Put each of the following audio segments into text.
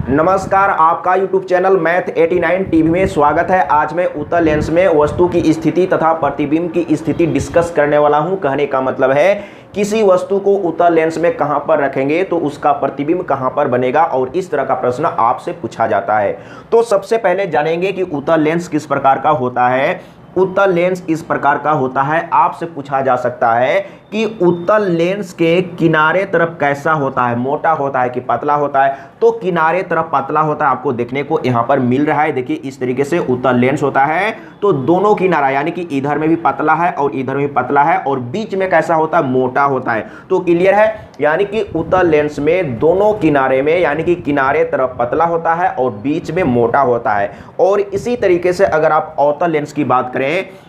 नमस्कार, आपका YouTube channel math 89 TV में स्वागत है। आज मैं उत्तल लेंस में वस्तु की स्थिति तथा प्रतिबिंब की स्थिति डिस्कस करने वाला हूं। कहने का मतलब है किसी वस्तु को उत्तल लेंस में कहां पर रखेंगे तो उसका प्रतिबिंब कहां पर बनेगा, और इस तरह का प्रश्न आपसे पूछा जाता है। तो सबसे पहले जानेंगे कि उत्तल लेंस किस प्रकार का होता है। उत्तल लेंस इस प्रकार का होता है। आपसे पूछा जा सकता है कि उत्तल लेंस के किनारे तरफ कैसा होता है, मोटा होता है कि पतला होता है। तो किनारे तरफ पतला होता है, आपको देखने को यहां पर मिल रहा है। देखिए इस तरीके से उत्तल लेंस होता है। तो दोनों किनारा यानी कि इधर में भी पतला है और इधर में भी पतला है, और बीच में कैसा होता है, मोटा होता है। तो क्लियर है, यानी कि उत्तल लेंस में दोनों किनारे में यानी कि किनारे तरफ पतला होता है और बीच में मोटा होता है। और इसी तरीके से अगर आप अवतल लेंस की बात करें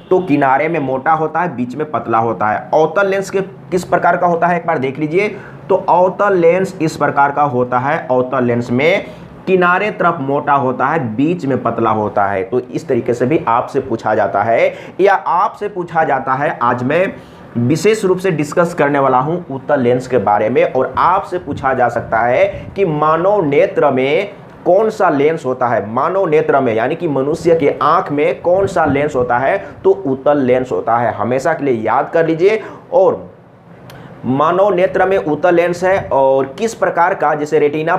तो किनारे में मोटा होता है, बीच में पतला होता है। अवतल लेंस के किस प्रकार का होता है एक बार देख लीजिए। तो अवतल लेंस इस प्रकार का होता है। अवतल लेंस में किनारे तरफ मोटा होता है, बीच में पतला होता है। तो इस तरीके से भी आपसे पूछा जाता है, या आपसे पूछा जाता है। आज मैं विशेष रूप से डिस्कस करने वाला हूं उत्तल लेंस के बारे में। और आपसे पूछा जा सकता है कि मानव नेत्र में कौन सा लेंस होता है। मानव नेत्र में यानी कि मनुष्य के आंख में कौन सा लेंस होता है, तो उत्तल लेंस होता है। हमेशा के लिए याद कर लीजिए। और मानव नेत्र में उत्तल लेंस है, और किस प्रकार का, जैसे रेटिना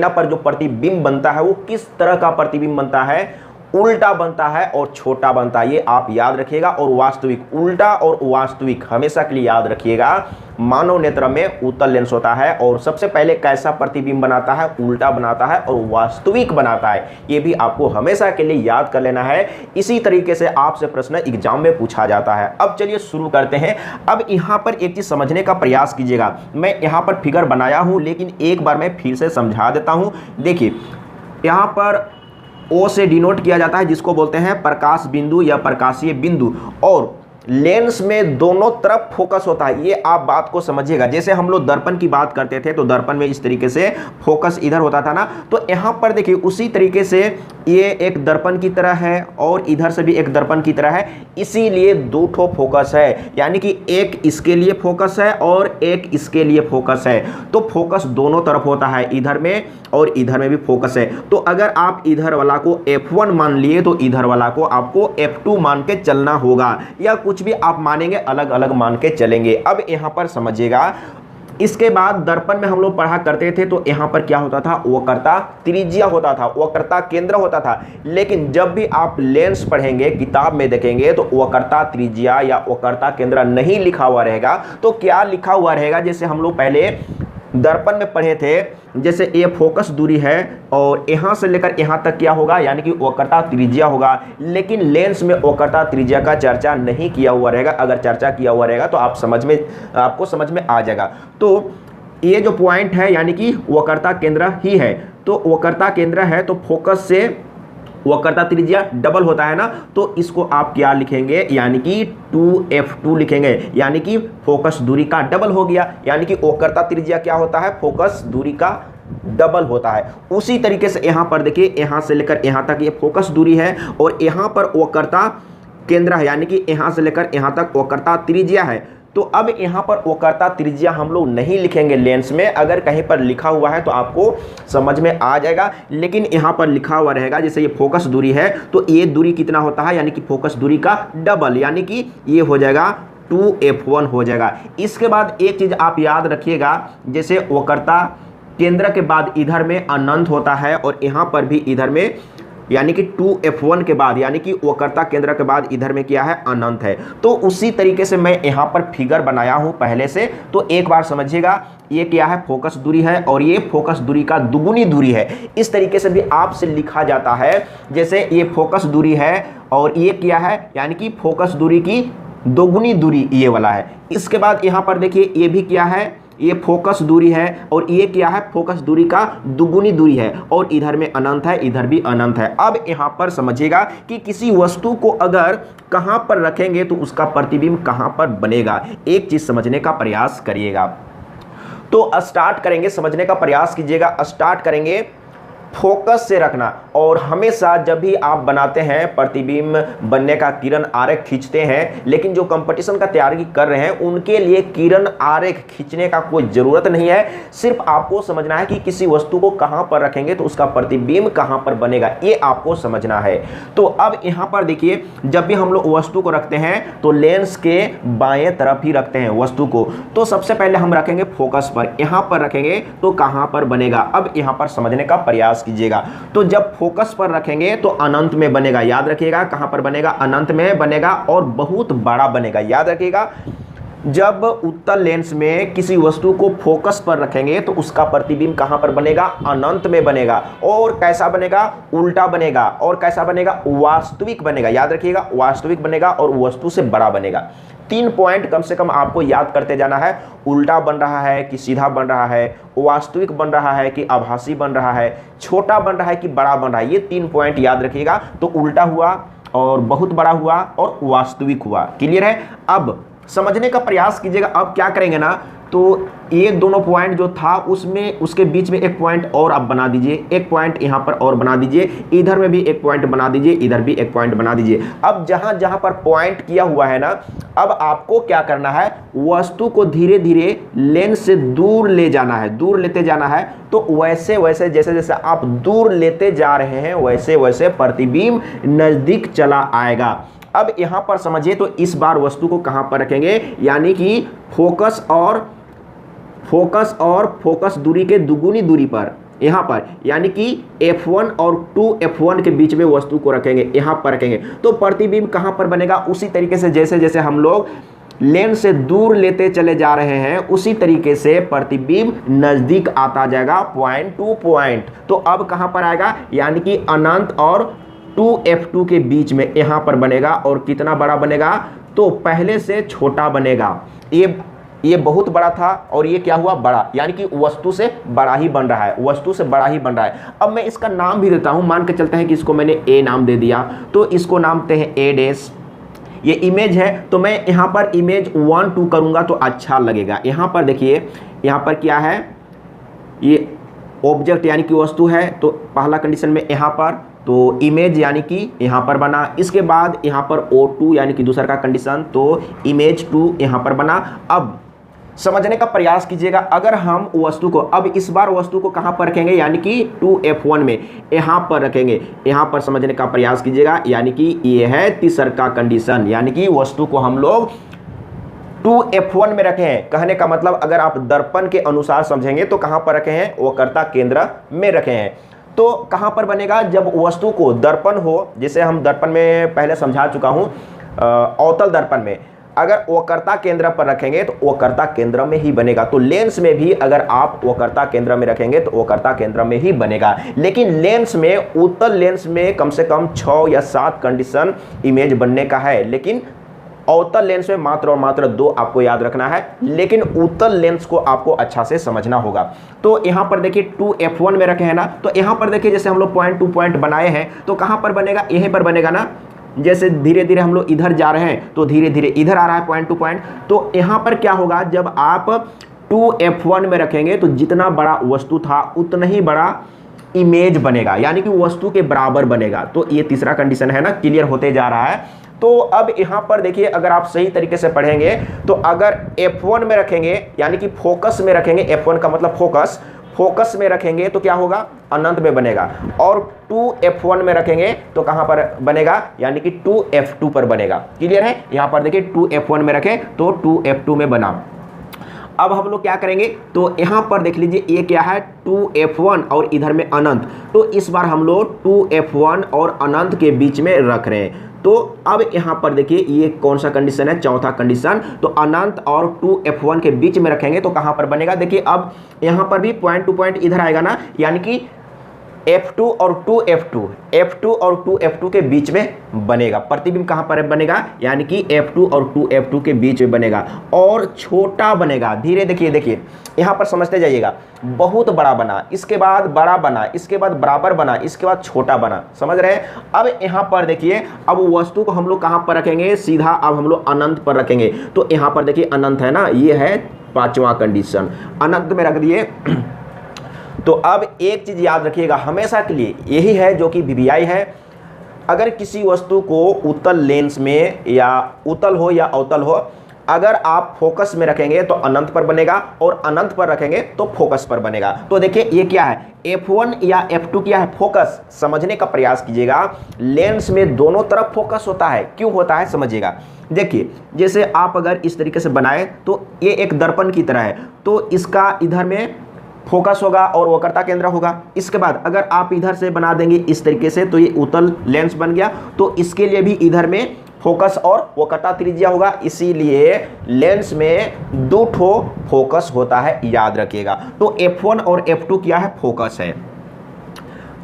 पर जो प्रतिबिंब बनता है वो किस तरह का प्रतिबिंब बनता है, उल्टा बनता है और छोटा बनता है। ये आप याद रखिएगा। और वास्तविक, उल्टा और वास्तविक हमेशा के लिए याद रखिएगा। मानव नेत्र में उत्तल लेंस होता है, और सबसे पहले कैसा प्रतिबिंब बनाता है, उल्टा बनाता है और वास्तविक बनाता है। ये भी आपको हमेशा के लिए याद कर लेना है। इसी तरीके से आपसे प्रश्न एग्जाम में पूछा जाता है। अब चलिए शुरू करते हैं। अब यहाँ पर एक चीज समझने का प्रयास कीजिएगा। मैं यहाँ पर फिगर बनाया हूँ, लेकिन एक बार मैं फिर से समझा देता हूँ। देखिए यहाँ पर O से डिनोट किया जाता है, जिसको बोलते हैं प्रकाश बिंदु या प्रकाशीय बिंदु। और लेंस में दोनों तरफ फोकस होता है। ये आप बात को समझिएगा। जैसे हम लोग दर्पण की बात करते थे तो दर्पण में इस तरीके से फोकस इधर होता था ना। तो यहाँ पर देखिए उसी तरीके से ये एक दर्पण की तरह है और इधर से भी एक दर्पण की तरह है। इसीलिए दो ठो फोकस है, यानी कि एक इसके लिए फोकस है और एक इसके लिए फोकस है। तो फोकस दोनों तरफ होता है, इधर में और इधर में भी फोकस है। तो अगर आप इधर वाला को F1 मान लिए तो इधर वाला को आपको F2 मान के चलना होगा, या कुछ भी आप मानेंगे अलग अलग मान के चलेंगे। अब यहां पर समझिएगा। इसके बाद दर्पण में हम लोग पढ़ा करते थे तो यहां पर क्या होता था, वक्रता त्रिज्या होता था, वक्रता केंद्र होता था। लेकिन जब भी आप लेंस पढ़ेंगे, किताब में देखेंगे तो वक्रता त्रिज्या या वक्रता केंद्र नहीं लिखा हुआ रहेगा। तो क्या लिखा हुआ रहेगा, जैसे हम लोग पहले दर्पण में पढ़े थे, जैसे ये फोकस दूरी है और यहां से लेकर यहां तक क्या होगा, यानी कि वक्रता त्रिज्या होगा। लेकिन लेंस में वक्रता त्रिज्या का चर्चा नहीं किया हुआ रहेगा। अगर चर्चा किया हुआ रहेगा तो आपको समझ में आ जाएगा। तो ये जो पॉइंट है यानी कि वक्रता केंद्र ही है। तो वक्रता केंद्र है तो फोकस से वक्रता त्रिज्या डबल होता है ना। तो इसको आप क्या लिखेंगे, यानी कि 2F2 लिखेंगे, यानी कि फोकस दूरी का डबल हो गया। यानी कि वक्रता त्रिज्या क्या होता है, फोकस दूरी का डबल होता है। उसी तरीके से यहां पर देखिए, यहां से लेकर यहां तक ये फोकस दूरी है और यहां पर वक्रता केंद्र है, यानी कि यहां से लेकर यहां तक वक्रता त्रिज्या है। तो अब यहाँ पर वक्रता त्रिज्या हम लोग नहीं लिखेंगे लेंस में। अगर कहीं पर लिखा हुआ है तो आपको समझ में आ जाएगा, लेकिन यहाँ पर लिखा हुआ रहेगा। जैसे ये फोकस दूरी है तो ये दूरी कितना होता है, यानी कि फोकस दूरी का डबल, यानी कि ये हो जाएगा 2F1 हो जाएगा। इसके बाद एक चीज आप याद रखिएगा, जैसे वक्रता केंद्र के बाद इधर में अनंत होता है और यहाँ पर भी इधर में, यानी कि 2F1 के बाद, यानी कि वक्रता केंद्र के बाद इधर में क्या है, अनंत है। तो उसी तरीके से मैं यहाँ पर फिगर बनाया हूँ पहले से। तो एक बार समझिएगा, ये क्या है, फोकस दूरी है और ये फोकस दूरी का दुगुनी दूरी है। इस तरीके से भी आपसे लिखा जाता है। जैसे ये फोकस दूरी है और ये क्या है, यानी कि फोकस दूरी की दोगुनी दूरी ये वाला है। इसके बाद यहाँ पर देखिए ये भी क्या है, ये फोकस दूरी है और ये क्या है, फोकस दूरी का दुगुनी दूरी है। और इधर में अनंत है, इधर भी अनंत है। अब यहाँ पर समझिएगा कि किसी वस्तु को अगर कहाँ पर रखेंगे तो उसका प्रतिबिंब कहाँ पर बनेगा। एक चीज समझने का प्रयास करिएगा। तो स्टार्ट करेंगे, समझने का प्रयास कीजिएगा। स्टार्ट करेंगे फोकस से रखना। और हमेशा जब भी आप बनाते हैं प्रतिबिंब बनने का किरण आरेख खींचते हैं, लेकिन जो कंपटीशन का तैयारी कर रहे हैं उनके लिए किरण आरेख खींचने का कोई ज़रूरत नहीं है। सिर्फ आपको समझना है कि किसी वस्तु को कहां पर रखेंगे तो उसका प्रतिबिंब कहां पर बनेगा, ये आपको समझना है। तो अब यहां पर देखिए, जब भी हम लोग वस्तु को रखते हैं तो लेंस के बाएं तरफ ही रखते हैं वस्तु को। तो सबसे पहले हम रखेंगे फोकस पर, यहां पर रखेंगे तो कहां पर बनेगा, अब यहां पर समझने का प्रयास कीजिएगा। तो जब फोकस पर रखेंगे तो अनंत में बनेगा, याद रखिएगा कहां पर बनेगा, अनंत में बनेगा और बहुत बड़ा बनेगा। याद रखिएगा, जब उत्तल लेंस में किसी वस्तु को फोकस पर रखेंगे तो उसका प्रतिबिंब कहां पर बनेगा, अनंत में बनेगा। और कैसा बनेगा, उल्टा बनेगा। और कैसा बनेगा, वास्तविक बनेगा। याद रखिएगा, वास्तविक बनेगा और वस्तु से बड़ा बनेगा। 3 पॉइंट कम से कम आपको याद करते जाना है। उल्टा बन रहा है कि सीधा बन रहा है, वास्तविक बन रहा है कि आभासी बन रहा है, छोटा बन रहा है कि बड़ा बन रहा है, ये 3 पॉइंट याद रखिएगा। तो उल्टा हुआ और बहुत बड़ा हुआ और वास्तविक हुआ। क्लियर है। अब समझने का प्रयास कीजिएगा। अब क्या करेंगे ना, तो ये दोनों पॉइंट जो था उसमें उसके बीच में एक पॉइंट और आप बना दीजिए, एक पॉइंट यहाँ पर और बना दीजिए, इधर में भी एक पॉइंट बना दीजिए, इधर भी एक पॉइंट बना दीजिए। अब जहाँ जहाँ पर पॉइंट किया हुआ है ना, अब आपको क्या करना है, वस्तु को धीरे धीरे लेंस से दूर ले जाना है, दूर लेते जाना है। तो वैसे वैसे जैसे जैसे आप दूर लेते जा रहे हैं वैसे वैसे प्रतिबिंब नज़दीक चला आएगा। अब यहां पर समझिए, तो इस बार वस्तु को कहां पर रखेंगे, यानी कि फोकस और फोकस दूरी के दुगुनी दूरी पर, यहां पर, यानी कि F1 और 2F1 के बीच में वस्तु को रखेंगे, यहां पर रखेंगे। तो प्रतिबिंब कहां पर बनेगा, उसी तरीके से जैसे जैसे हम लोग लेंस से दूर लेते चले जा रहे हैं उसी तरीके से प्रतिबिंब नजदीक आता जाएगा, पॉइंट टू पॉइंट। तो अब कहां पर आएगा, यानी कि अनंत और 2F2 के बीच में यहां पर बनेगा। और कितना बड़ा बनेगा, तो पहले से छोटा बनेगा। ये बहुत बड़ा था और ये क्या हुआ, बड़ा, यानी कि वस्तु से बड़ा ही बन रहा है, वस्तु से बड़ा ही बन रहा है। अब मैं इसका नाम भी देता हूं, मान के चलते हैं कि इसको मैंने A नाम दे दिया, तो इसको नाम देते हैं A'। ये इमेज है, तो मैं यहाँ पर इमेज 1 2 करूँगा तो अच्छा लगेगा। यहाँ पर देखिए, यहाँ पर क्या है, ये ऑब्जेक्ट यानी कि वस्तु है। तो पहला कंडीशन में यहाँ पर तो इमेज यानी कि यहाँ पर बना, इसके बाद यहाँ पर O2 यानी कि दूसरा का कंडीशन, तो इमेज 2 यहाँ पर बना। अब समझने का प्रयास कीजिएगा, अगर हम वस्तु को, अब इस बार वस्तु को कहाँ पर रखेंगे, यानी कि 2F1 में यहाँ पर रखेंगे, यहाँ पर समझने का प्रयास कीजिएगा। यानी कि ये है तीसरा का कंडीशन, यानी कि वस्तु को हम लोग 2F1 में रखे हैं। कहने का मतलब अगर आप दर्पण के अनुसार समझेंगे तो कहाँ पर रखे हैं, वक्रता केंद्र में रखे हैं। तो कहाँ पर बनेगा, जब वस्तु को दर्पण हो, जिसे हम दर्पण में पहले समझा चुका हूँ, अवतल दर्पण में अगर वक्रता केंद्र पर रखेंगे तो वक्रता केंद्र में ही बनेगा। तो लेंस में भी अगर आप वक्रता केंद्र में रखेंगे तो वक्रता केंद्र में ही बनेगा। लेकिन लेंस में, उत्तल लेंस में कम से कम 6 या 7 कंडीशन इमेज बनने का है, लेकिन अवतल लेंस में मात्र और मात्र 2 आपको याद रखना है। लेकिन उत्तल लेंस को आपको अच्छा से समझना होगा। तो यहाँ पर देखिए 2F1 में रखे हैं ना, तो यहाँ पर देखिए जैसे हम लोग पॉइंट टू पॉइंट बनाए हैं, तो कहाँ पर बनेगा, यहीं पर बनेगा ना। जैसे धीरे धीरे हम लोग इधर जा रहे हैं तो धीरे धीरे इधर आ रहा है पॉइंट टू पॉइंट। तो यहाँ पर क्या होगा, जब आप 2F1 में रखेंगे तो जितना बड़ा वस्तु था उतना ही बड़ा इमेज बनेगा, यानी कि वस्तु के बराबर बनेगा। तो ये तीसरा कंडीशन है ना, क्लियर होते जा रहा है। तो अब यहाँ पर देखिए, अगर आप सही तरीके से पढ़ेंगे तो अगर F1 में रखेंगे, यानी कि फोकस में रखेंगे, F1 का मतलब फोकस में रखेंगे तो क्या होगा, अनंत में बनेगा। और 2F1 में रखेंगे तो कहां पर बनेगा, यानी कि 2F2 पर बनेगा। क्लियर है। यहां पर देखिए 2F1 में रखें तो 2F2 में बना। अब हम लोग क्या करेंगे, तो यहां पर देख लीजिए ये क्या है, 2F1 और इधर में अनंत। तो इस बार हम लोग 2F1 और अनंत के बीच में रख रहे हैं। तो अब यहाँ पर देखिए ये कौन सा कंडीशन है, चौथा कंडीशन। तो अनंत और 2F1 के बीच में रखेंगे तो कहाँ पर बनेगा, देखिए अब यहाँ पर भी पॉइंट टू पॉइंट इधर आएगा ना, यानी कि F2 और 2F2 के बीच में बनेगा। प्रतिबिंब कहाँ पर बनेगा, यानी कि F2 और 2F2 के बीच में बनेगा और छोटा बनेगा। धीरे देखिए यहाँ पर समझते जाइएगा, बहुत बड़ा बना, इसके बाद बड़ा बना, इसके बाद बराबर बना, इसके बाद छोटा बना। समझ रहे हैं। अब यहाँ पर देखिए, अब वस्तु को हम लोग कहाँ पर रखेंगे, सीधा अब हम लोग अनंत पर रखेंगे। तो यहाँ पर देखिए अनंत है ना, ये है 5वां कंडीशन, अनंत में रख दिए। तो अब एक चीज़ याद रखिएगा हमेशा के लिए, यही है जो कि वीवीआई है। अगर किसी वस्तु को उत्तल लेंस में, या उत्तल हो या अवतल हो, अगर आप फोकस में रखेंगे तो अनंत पर बनेगा, और अनंत पर रखेंगे तो फोकस पर बनेगा। तो देखिए ये क्या है, F1 या F2 क्या है, फोकस। समझने का प्रयास कीजिएगा, लेंस में दोनों तरफ फोकस होता है। क्यों होता है समझिएगा। देखिए जैसे आप अगर इस तरीके से बनाए तो ये एक दर्पण की तरह है, तो इसका इधर में फोकस होगा और वक्रता केंद्र होगा। इसके बाद अगर आप इधर से बना देंगे इस तरीके से तो ये उत्तल लेंस बन गया, तो इसके लिए भी इधर में फोकस और वक्रता त्रिज्या होगा। इसीलिए लेंस में दो ठो फोकस होता है, याद रखिएगा। तो F1 और F2 क्या है, फोकस है।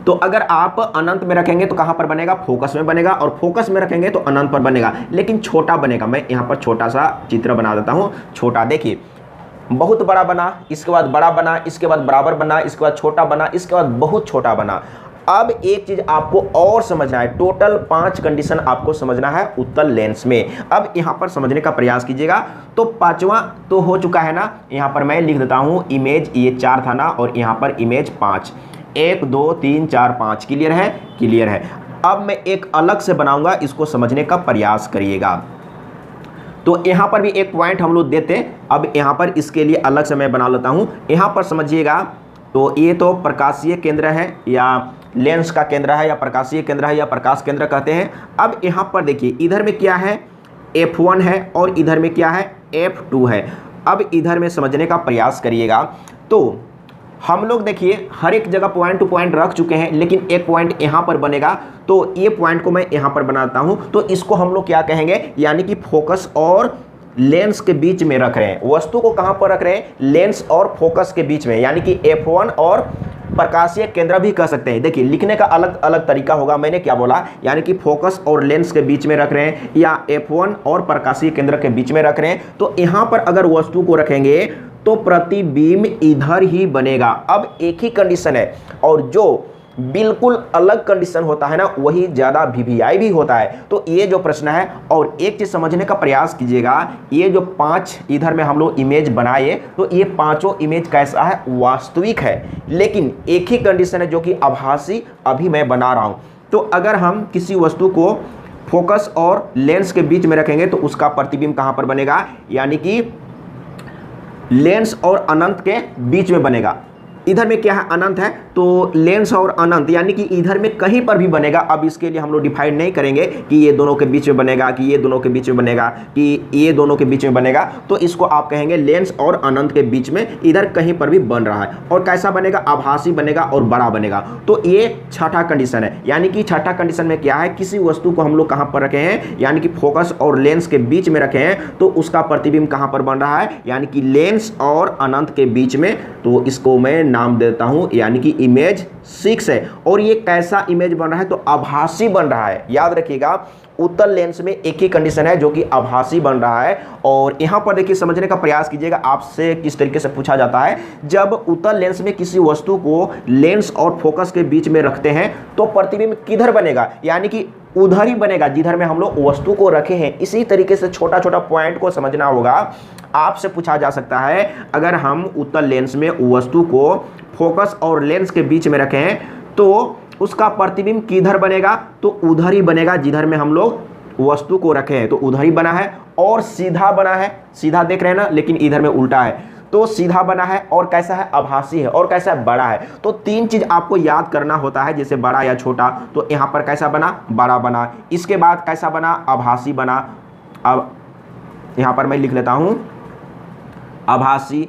तो अगर आप अनंत में रखेंगे तो कहां पर बनेगा, फोकस में बनेगा, और फोकस में रखेंगे तो अनंत पर बनेगा, लेकिन छोटा बनेगा। मैं यहां पर छोटा सा चित्र बना देता हूं। छोटा देखिए, बहुत बड़ा बना, इसके बाद बड़ा बना, इसके बाद बराबर बना, इसके बाद छोटा बना, इसके बाद बहुत छोटा बना। अब एक चीज आपको और समझना है, टोटल 5 कंडीशन आपको समझना है उत्तल लेंस में। अब यहां पर समझने का प्रयास कीजिएगा। तो पांचवा तो हो चुका है ना, यहां पर मैं लिख देता हूं इमेज, ये 4 था ना, और यहां पर इमेज 5, 1 2 3 4 5। क्लियर है, क्लियर है। अब मैं एक अलग से बनाऊंगा, इसको समझने का प्रयास करिएगा। तो यहां पर भी एक पॉइंट हम लोग देते हैं। अब यहां पर इसके लिए अलग से मैं बना लेता हूं। यहां पर समझिएगा, तो ये तो प्रकाशीय केंद्र है, या लेंस का केंद्र है, या प्रकाशीय केंद्र है, या प्रकाश केंद्र कहते हैं। अब यहां पर देखिए, इधर में क्या है, F1 है, और इधर में क्या है, F2 है। अब इधर में समझने का प्रयास करिएगा। तो हम लोग देखिए हर एक जगह पॉइंट टू पॉइंट रख चुके हैं, लेकिन एक पॉइंट यहां पर बनेगा। तो ये पॉइंट को मैं यहां पर बनाता हूं, तो इसको हम लोग क्या कहेंगे, यानी कि फोकस और लेंस के बीच में रख रहे हैं। वस्तु को कहां पर रख रहे हैं, लेंस और फोकस के बीच में, यानी कि F1 और प्रकाशीय केंद्र भी कह सकते हैं। देखिए लिखने का अलग अलग तरीका होगा, मैंने क्या बोला, यानी कि फोकस और लेंस के बीच में रख रहे हैं, या F1 और प्रकाशीय केंद्र के बीच में रख रहे हैं। तो यहां पर अगर वस्तु को रखेंगे तो प्रतिबिंब इधर ही बनेगा। अब एक ही कंडीशन है, और जो बिल्कुल अलग कंडीशन होता है ना, वही ज्यादा वीवीआई भी होता है। तो ये जो प्रश्न है, और एक चीज समझने का प्रयास कीजिएगा, ये जो 5 इधर में हम लोग इमेज बनाए, तो ये पांचों इमेज कैसा है, वास्तविक है, लेकिन एक ही कंडीशन है जो कि आभासी अभी मैं बना रहा हूं। तो अगर हम किसी वस्तु को फोकस और लेंस के बीच में रखेंगे तो उसका प्रतिबिंब कहां पर बनेगा, यानी कि लेंस और अनंत के बीच में बनेगा। इधर में क्या है, अनंत है, तो लेंस और अनंत यानी कि इधर में कहीं पर भी बनेगा। अब इसके लिए हम लोग डिफाइन नहीं करेंगे कि ये दोनों के बीच में बनेगा, कि ये दोनों के बीच में बनेगा, कि ये दोनों के बीच में बनेगा। तो इसको आप कहेंगे लेंस और अनंत के बीच में इधर कहीं पर भी बन रहा है। और कैसा बनेगा, आभासी बनेगा और बड़ा बनेगा। तो ये छठा कंडीशन है, यानी कि छठा कंडीशन में क्या है, किसी वस्तु को हम लोग कहां पर रखे हैं, यानी कि फोकस और लेंस के बीच में रखे हैं, तो उसका प्रतिबिंब कहां पर बन रहा है, यानी कि लेंस और अनंत के बीच में। तो इसको मैं नाम देता हूं, यानी कि इमेज 6 है। और ये कैसा इमेज बन रहा है, तो आभासी बन रहा है। याद रखिएगा, उत्तल लेंस में एक ही कंडीशन है जो कि आभासी बन रहा है। और यहां पर देखिए समझने का प्रयास कीजिएगा, आपसे किस तरीके से पूछा जाता है, जब उत्तल लेंस में किसी वस्तु को लेंस और फोकस के बीच में रखते हैं तो प्रतिबिंब किधर बनेगा, यानी कि उधर ही बनेगा जिधर में हम लोग वस्तु को रखे हैं। इसी तरीके से छोटा छोटा पॉइंट को समझना होगा। आपसे पूछा जा सकता है, अगर हम उत्तल लेंस में वस्तु को फोकस और लेंस के बीच में रखें तो उसका प्रतिबिंब किधर बनेगा, तो उधर ही बनेगा जिधर में हम लोग वस्तु को रखे हैं। तो उधर ही बना है, और सीधा बना है, सीधा देख रहे हैं ना, लेकिन इधर में उल्टा है। तो सीधा बना है, और कैसा है, आभासी है, और कैसा है, बड़ा है। तो 3 चीज आपको याद करना होता है, जैसे बड़ा या छोटा। तो यहां पर कैसा बना, बड़ा बना। इसके बाद कैसा बना, आभासी बना। अब यहां पर मैं लिख लेता हूं आभासी,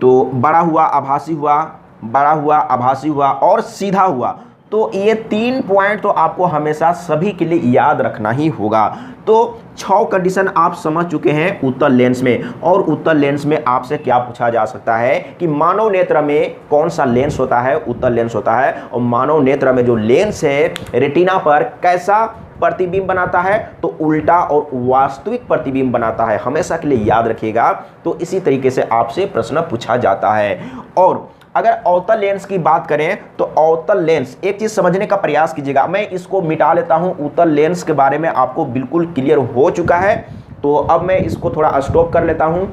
तो बड़ा हुआ, आभासी हुआ, बड़ा हुआ, आभासी हुआ, और सीधा हुआ। तो ये 3 पॉइंट तो आपको हमेशा सभी के लिए याद रखना ही होगा। तो 6 कंडीशन आप समझ चुके हैं उत्तल लेंस में। और उत्तल लेंस में आपसे क्या पूछा जा सकता है कि मानव नेत्र में कौन सा लेंस होता है, उत्तल लेंस होता है। और मानव नेत्र में जो लेंस है रेटिना पर कैसा प्रतिबिंब बनाता है, तो उल्टा और वास्तविक प्रतिबिंब बनाता है। हमेशा के लिए याद रखिएगा। तो इसी तरीके से आपसे प्रश्न पूछा जाता है। और अगर अवतल लेंस की बात करें तो अवतल लेंस, एक चीज समझने का प्रयास कीजिएगा, मैं इसको मिटा लेता हूं। उत्तल लेंस के बारे में आपको बिल्कुल क्लियर हो चुका है। तो अब मैं इसको थोड़ा स्टॉप कर लेता हूं।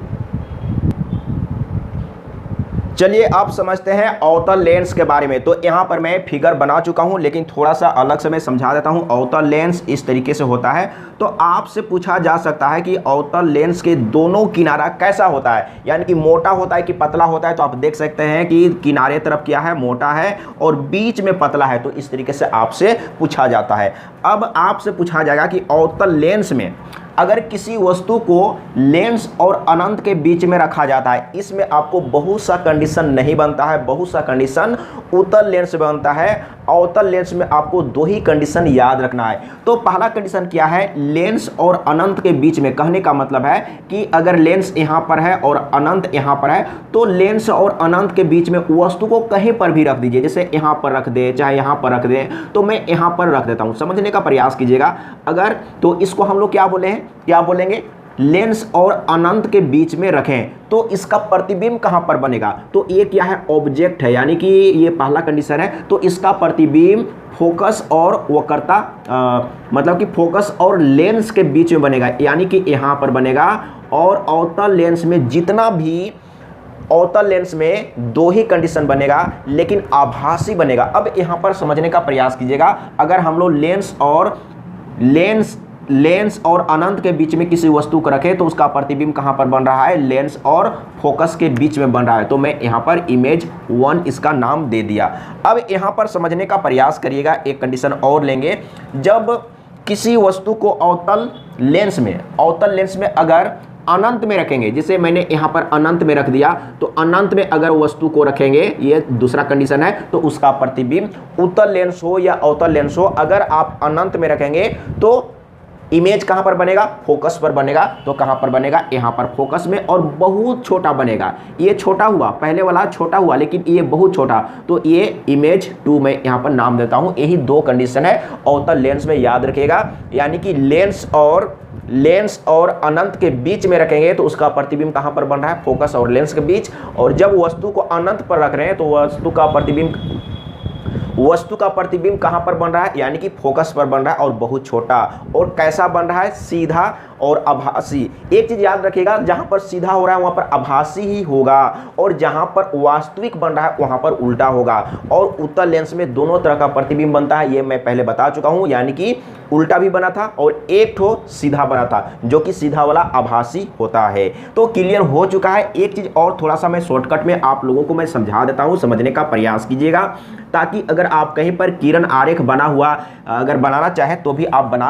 चलिए आप समझते हैं अवतल लेंस के बारे में। तो यहाँ पर मैं फिगर बना चुका हूँ, लेकिन थोड़ा सा अलग से मैं समझा देता हूँ। अवतल लेंस इस तरीके से होता है। तो आपसे पूछा जा सकता है कि अवतल लेंस के दोनों किनारा कैसा होता है, यानी कि मोटा होता है कि पतला होता है। तो आप देख सकते हैं कि किनारे तरफ क्या है, मोटा है, और बीच में पतला है। तो इस तरीके से आपसे पूछा जाता है। अब आपसे पूछा जाएगा कि अवतल लेंस में अगर किसी वस्तु को लेंस और अनंत के बीच में रखा जाता है, इसमें आपको बहुत सा कंडीशन नहीं बनता है, बहुत सा कंडीशन उत्तल लेंस में बनता है। अवतल लेंस में आपको दो ही कंडीशन याद रखना है। तो पहला कंडीशन क्या है, लेंस और अनंत के बीच में। कहने का मतलब है कि अगर लेंस यहाँ पर है और अनंत यहाँ पर है, तो लेंस और अनंत के बीच में वस्तु को कहीं पर भी रख दीजिए। जैसे यहाँ पर रख दे, चाहे यहाँ पर रख दे, तो मैं यहाँ पर रख देता हूँ। समझने का प्रयास कीजिएगा। अगर तो इसको हम लोग क्या बोले हैं, क्या बोलेंगे, लेंस और अनंत के बीच में रखें, तो इसका प्रतिबिंब कहां पर बनेगा। तो ये क्या है, ऑब्जेक्ट है, यानी कि ये पहला कंडीशन है। तो इसका प्रतिबिंब फोकस और वक्रता मतलब कि फोकस और लेंस के बीच में बनेगा, यानी कि यहां पर बनेगा। और अवतल लेंस में जितना भी, अवतल लेंस में दो ही कंडीशन बनेगा, लेकिन आभासी बनेगा। अब यहां पर समझने का प्रयास कीजिएगा। अगर हम लोग लेंस और अनंत के बीच में किसी वस्तु को रखें, तो उसका प्रतिबिंब कहां पर बन रहा है, लेंस और फोकस के बीच में बन रहा है। तो मैं यहां पर इमेज 1 इसका नाम दे दिया। अब यहां पर समझने का प्रयास करिएगा। एक कंडीशन और लेंगे, जब किसी वस्तु को अवतल लेंस में अगर अनंत में रखेंगे, जैसे मैंने यहां पर अनंत में रख दिया, तो अनंत में अगर वस्तु को रखेंगे, ये दूसरा कंडीशन है, तो उसका प्रतिबिंब उत्तल लेंस हो या अवतल लेंस हो, अगर आप अनंत में रखेंगे तो इमेज कहां पर बनेगा, फोकस पर बनेगा। तो कहां पर बनेगा, यहां पर फोकस में, और बहुत छोटा बनेगा। ये छोटा हुआ, पहले वाला छोटा हुआ, लेकिन ये बहुत छोटा। तो ये इमेज 2 में यहां पर नाम देता हूं। यही दो कंडीशन है अवतल लेंस में, याद रखिएगा। यानी कि लेंस और अनंत के बीच में रखेंगे, तो उसका प्रतिबिंब कहां पर बन रहा है, फोकस और लेंस के बीच। और जब वस्तु को अनंत पर रख रहे हैं, तो वस्तु का प्रतिबिंब कहां पर बन रहा है, यानी कि फोकस पर बन रहा है, और बहुत छोटा। और कैसा बन रहा है, सीधा और आभासी। एक चीज याद रखिएगा, जहां पर सीधा हो रहा है वहां पर आभासी ही होगा, और जहां पर वास्तविक बन रहा है वहां पर उल्टा होगा। और उत्तल लेंस में दोनों तरह का प्रतिबिंब बनता है, ये मैं पहले बता चुका हूं। यानी कि उल्टा भी बना था और एक ठो सीधा बना था, जो कि सीधा वाला आभासी होता है। तो क्लियर हो चुका है। एक चीज और थोड़ा सा मैं शॉर्टकट में आप लोगों को मैं समझा देता हूं, समझने का प्रयास कीजिएगा, ताकि अगर आप कहीं पर किरण आरेख बना हुआ अगर बनाना चाहे तो भी आप बना